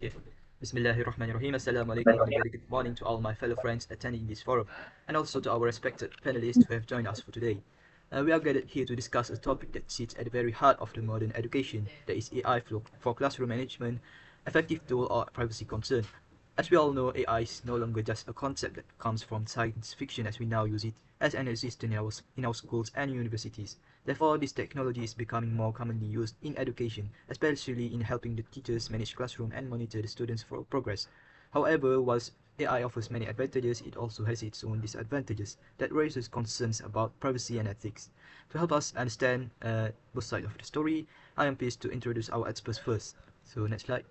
Yeah. Bismillahirrahmanirrahim. Assalamu alaikum and a very good morning to all my fellow friends attending this forum, and also to our respected panelists who have joined us for today. We are gathered here to discuss a topic that sits at the very heart of the modern education, that is AI for classroom management, effective tool or privacy concern. As we all know, AI is no longer just a concept that comes from science fiction as we now use it as an assistant in our schools and universities. Therefore, this technology is becoming more commonly used in education, especially in helping the teachers manage classroom and monitor the students' progress. However, whilst AI offers many advantages, it also has its own disadvantages that raises concerns about privacy and ethics. To help us understand both sides of the story, I am pleased to introduce our experts first. So next slide.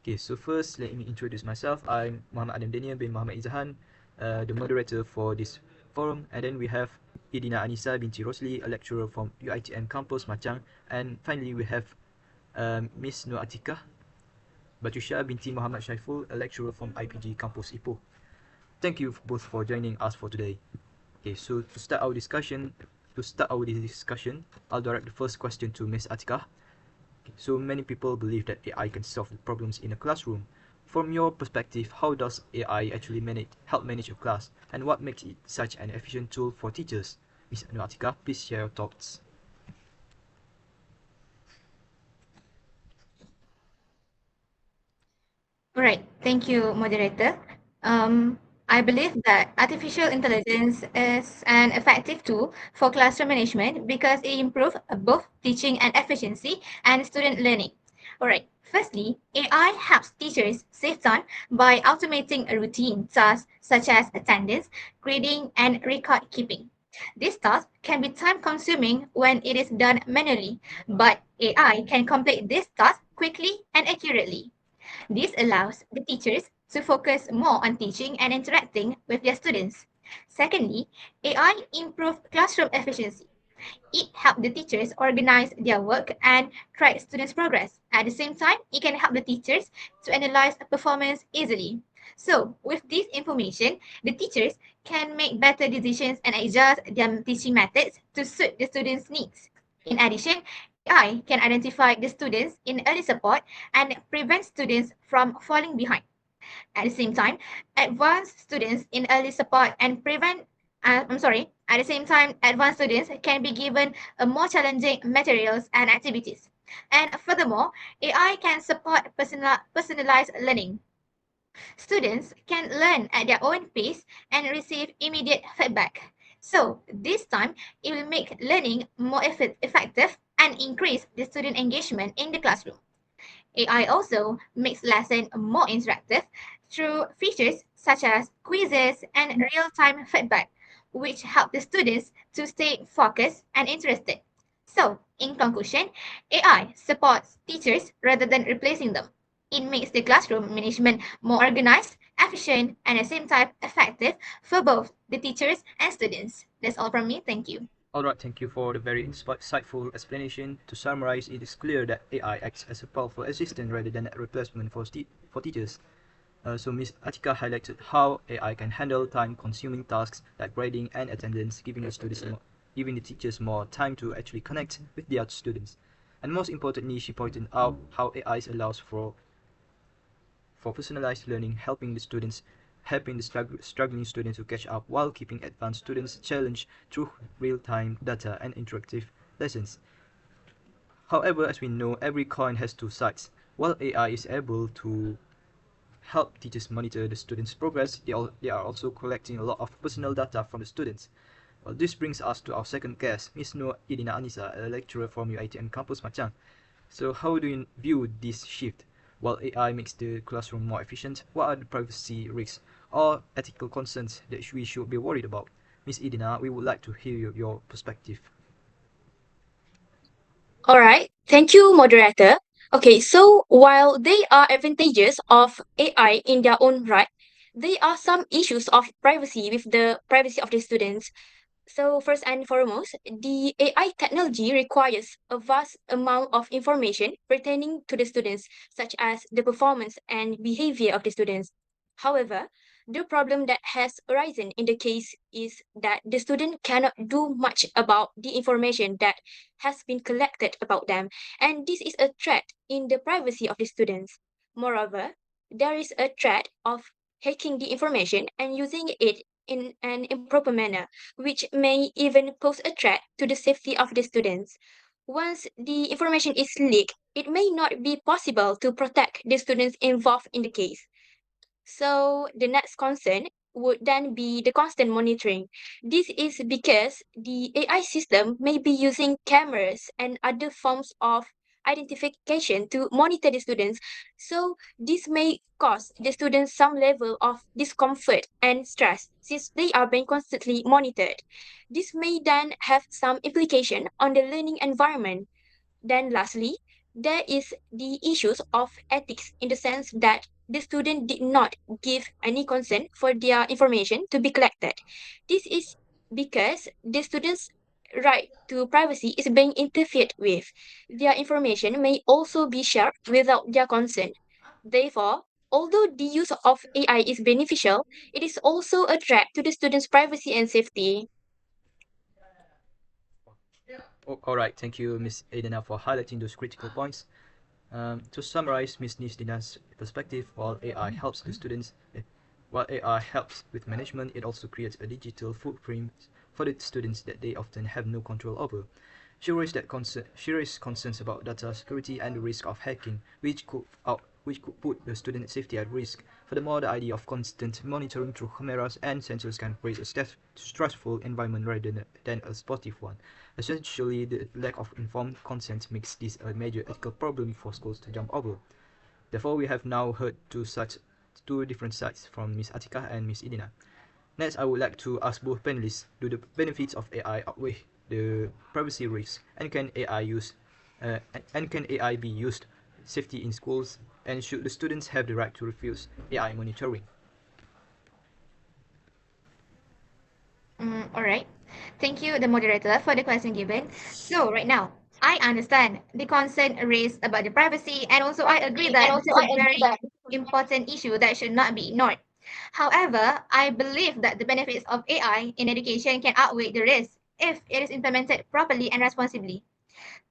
Okay, so first let me introduce myself. I'm Muhammad Adam Daniel bin Muhammad Izahan, the moderator for this forum. And then we have IRDINA ANISA binti Rosli, a lecturer from UiTM campus Machang. And finally we have Miss Nur ATIQAH BATRISYIA binti Muhammad Syaiful, a lecturer from IPG campus Ipoh. Thank you both for joining us for today. Okay, so to start our discussion, I'll direct the first question to Miss ATIQAH. So many people believe that AI can solve the problems in a classroom. From your perspective, how does AI actually help manage a class, and what makes it such an efficient tool for teachers? Ms. Atika, please share your thoughts. All right, thank you, moderator. I believe that artificial intelligence is an effective tool for classroom management because it improves both teaching and efficiency and student learning. All right, firstly, AI helps teachers save time by automating routine tasks such as attendance, grading, and record keeping. This task can be time consuming when it is done manually, but AI can complete this task quickly and accurately. This allows the teachers to focus more on teaching and interacting with their students. Secondly, AI improves classroom efficiency. It helps the teachers organize their work and track students' progress. At the same time, it can help the teachers to analyze performance easily. So, with this information, the teachers can make better decisions and adjust their teaching methods to suit the students' needs. In addition, AI can identify the students in early support and prevent students from falling behind. At the same time, advanced students in early support and prevent at the same time, advanced students can be given more challenging materials and activities. And furthermore, AI can support personalized learning. Students can learn at their own pace and receive immediate feedback. So, this time, it will make learning more effective and increase the student engagement in the classroom. AI also makes lessons more interactive through features such as quizzes and real-time feedback, which help the students to stay focused and interested. So, in conclusion, AI supports teachers rather than replacing them. It makes the classroom management more organized, efficient, and at the same time effective for both the teachers and students. That's all from me. Thank you. Alright, thank you for the very insightful explanation. To summarize, it is clear that AI acts as a powerful assistant rather than a replacement for teachers. So Ms. Atika highlighted how AI can handle time-consuming tasks like grading and attendance, giving the teachers more time to actually connect with their students. And most importantly, she pointed out how AI allows for personalized learning, helping the struggling students to catch up while keeping advanced students challenged through real-time data and interactive lessons. However, as we know, every coin has two sides. While AI is able to help teachers monitor the students' progress, they are also collecting a lot of personal data from the students. Well, this brings us to our second guest, Ms. Nur Idina Anisa, a lecturer from UiTM campus Machang. So how do you view this shift? While AI makes the classroom more efficient, what are the privacy risks or ethical concerns that we should be worried about? Ms. Idina, we would like to hear your perspective. All right. Thank you, moderator. Okay, so while there are advantages of AI in their own right, there are some issues of privacy with the privacy of the students. So first and foremost, the AI technology requires a vast amount of information pertaining to the students, such as the performance and behavior of the students. However, The problem that has arisen in the case is that the student cannot do much about the information that has been collected about them, and this is a threat in the privacy of the students. Moreover, there is a threat of hacking the information and using it in an improper manner, which may even pose a threat to the safety of the students. Once the information is leaked, it may not be possible to protect the students involved in the case. So the next concern would then be the constant monitoring. This is because the AI system may be using cameras and other forms of identification to monitor the students. So this may cause the students some level of discomfort and stress since they are being constantly monitored. This may then have some implication on the learning environment. Then lastly, there is the issues of ethics in the sense that the student did not give any consent for their information to be collected. This is because the student's right to privacy is being interfered with. Their information may also be shared without their consent. Therefore, although the use of AI is beneficial, it is also a threat to the student's privacy and safety. All right, thank you, Ms. ADINA, for highlighting those critical points. To summarize Ms. Nisdina's perspective, while AI helps with management, it also creates a digital footprint for the students that they often have no control over. She raised concerns about data security and the risk of hacking, which could put the student safety at risk. Furthermore, the idea of constant monitoring through cameras and sensors can create a stressful environment rather than a sportive one. Essentially, the lack of informed consent makes this a major ethical problem for schools to jump over. Therefore, we have now heard two different sides from Ms. Atikah and Ms. Idina. Next, I would like to ask both panelists, do the benefits of AI outweigh the privacy risks, and can AI be used safety in schools, and should the students have the right to refuse AI monitoring? All right. Thank you, the moderator, for the question given. So, right now, I understand the concern raised about the privacy, and also I agree that this is a very important issue that should not be ignored. However, I believe that the benefits of AI in education can outweigh the risks if it is implemented properly and responsibly.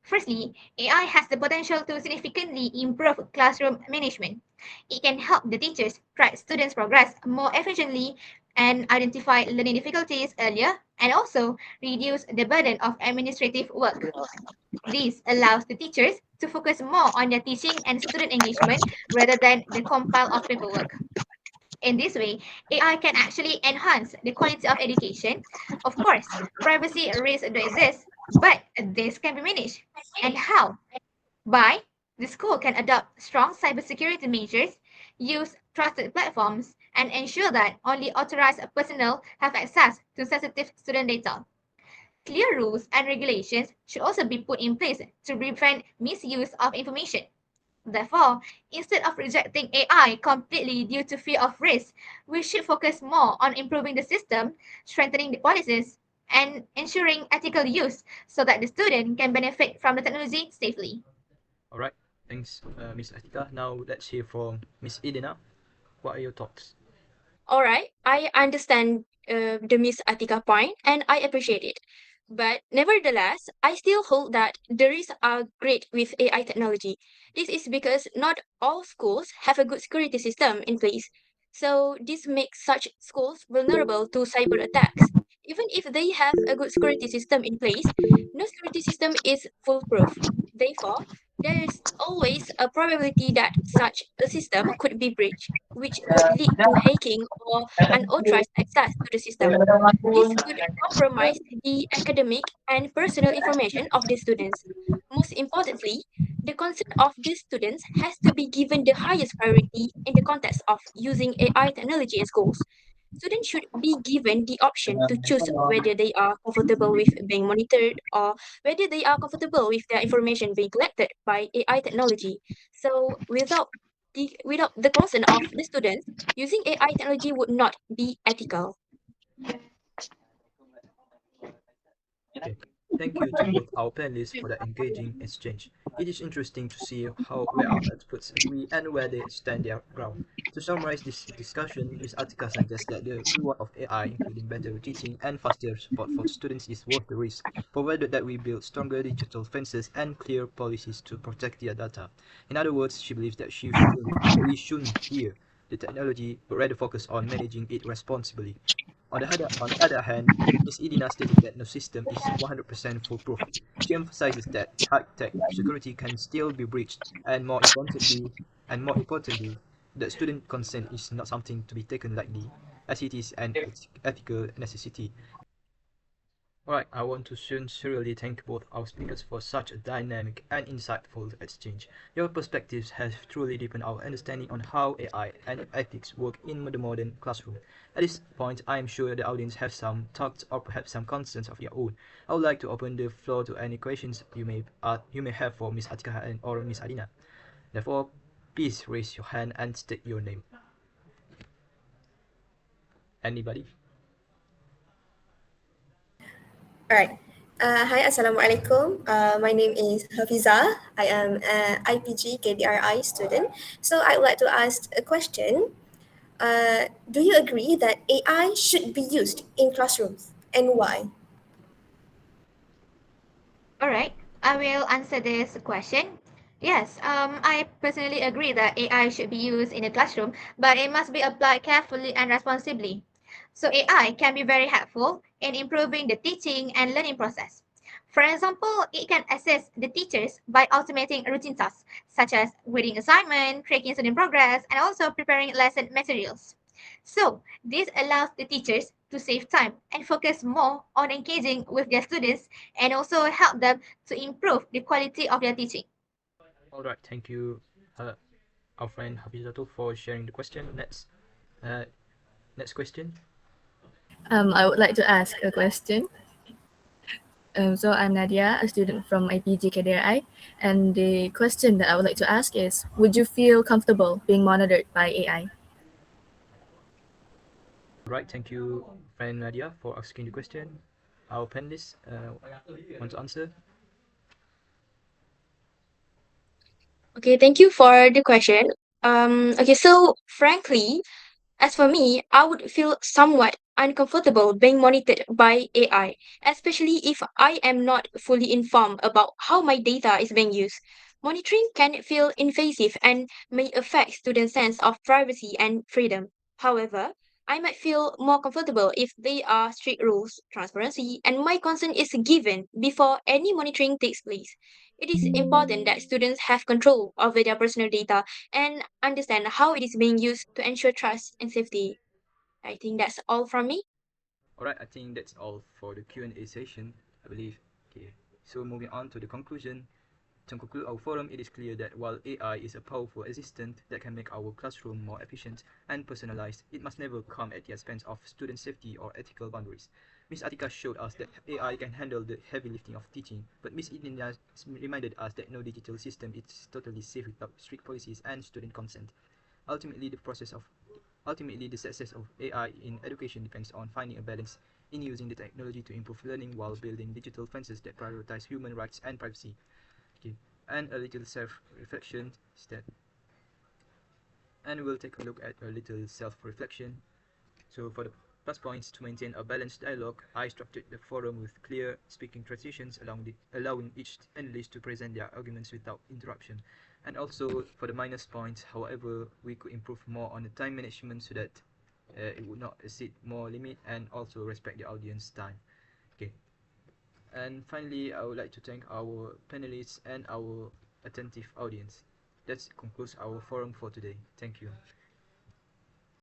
Firstly, AI has the potential to significantly improve classroom management. It can help the teachers track students' progress more efficiently and identify learning difficulties earlier, and also reduce the burden of administrative work. This allows the teachers to focus more on their teaching and student engagement rather than the compile of paperwork. In this way, AI can actually enhance the quality of education. Of course, privacy risks do exist, but this can be managed. And how? By the school can adopt strong cybersecurity measures, use trusted platforms, and ensure that only authorized personnel have access to sensitive student data. Clear rules and regulations should also be put in place to prevent misuse of information. Therefore, instead of rejecting AI completely due to fear of risk, we should focus more on improving the system, strengthening the policies, and ensuring ethical use so that the student can benefit from the technology safely. All right, thanks, Ms. Atikah. Now let's hear from Ms. Idina. What are your thoughts? All right, I understand the Miss Attica point and I appreciate it. But nevertheless, I still hold that the risks are great with AI technology. This is because not all schools have a good security system in place. So this makes such schools vulnerable to cyber attacks. Even if they have a good security system in place, no security system is foolproof. Therefore, there is always a probability that such a system could be breached, which could lead to hacking or unauthorized access to the system. This could compromise the academic and personal information of the students. Most importantly, the concern of the students has to be given the highest priority in the context of using AI technology in schools. Students should be given the option to choose whether they are comfortable with being monitored or whether they are comfortable with their information being collected by AI technology. So without the consent of the students, using AI technology would not be ethical. Okay. Thank you to both our panelists for the engaging exchange. It is interesting to see where our experts agree and where they stand their ground. To summarize this discussion, Ms. Atika suggests that the reward of AI, including better teaching and faster support for students, is worth the risk, provided that we build stronger digital fences and clear policies to protect their data. In other words, she believes that we shouldn't fear the technology, but rather focus on managing it responsibly. On the other hand, Ms. Edina stated that no system is 100% foolproof. She emphasizes that high-tech security can still be breached, and more importantly, that student consent is not something to be taken lightly, as it is an ethical necessity. Alright, I want to sincerely thank both our speakers for such a dynamic and insightful exchange. Your perspectives have truly deepened our understanding on how AI and ethics work in the modern classroom. At this point, I am sure the audience have some thoughts or perhaps some concerns of their own. I would like to open the floor to any questions you may have for Ms. Atika or Ms. Adina. Therefore, please raise your hand and state your name. Anybody? Alright. Hi, Assalamualaikum. My name is Hafiza. I am an IPG KDRI student. So I would like to ask a question. Do you agree that AI should be used in classrooms and why? All right, I will answer this question. Yes, I personally agree that AI should be used in the classroom, but it must be applied carefully and responsibly. So AI can be very helpful in improving the teaching and learning process. For example, it can assist the teachers by automating routine tasks such as grading assignment, tracking student progress, and also preparing lesson materials. So this allows the teachers to save time and focus more on engaging with their students and also help them to improve the quality of their teaching. Alright, thank you, our friend Hafizatul, for sharing the question. Uh, next question. I would like to ask a question. So I'm Nadia, a student from IPG KDRI, and the question that I would like to ask is, would you feel comfortable being monitored by AI? Right, thank you, friend Nadia, for asking the question. Our panelists want to answer. Okay, thank you for the question. Okay, so frankly, as for me, I would feel somewhat uncomfortable being monitored by AI, especially if I am not fully informed about how my data is being used. Monitoring can feel invasive and may affect students' sense of privacy and freedom. However, I might feel more comfortable if there are strict rules, transparency, and my consent is given before any monitoring takes place. It is important that students have control over their personal data and understand how it is being used to ensure trust and safety. I think that's all from me. Alright, I think that's all for the Q&A session, I believe. Okay, so moving on to the conclusion. To conclude our forum, it is clear that while AI is a powerful assistant that can make our classroom more efficient and personalized, it must never come at the expense of student safety or ethical boundaries. Ms. Atika showed us that AI can handle the heavy lifting of teaching, but Ms. Idina reminded us that no digital system is totally safe without strict policies and student consent. Ultimately, the success of AI in education depends on finding a balance in using the technology to improve learning while building digital fences that prioritize human rights and privacy. Okay, and a little self-reflection is that, and we'll take a look at a little self-reflection. So for the plus points, to maintain a balanced dialogue, I structured the forum with clear speaking transitions, allowing each analyst to present their arguments without interruption. And also for the minus points, however, we could improve more on the time management so that it would not exceed more limit and also respect the audience time. Okay. And finally, I would like to thank our panelists and our attentive audience. That concludes our forum for today. Thank you.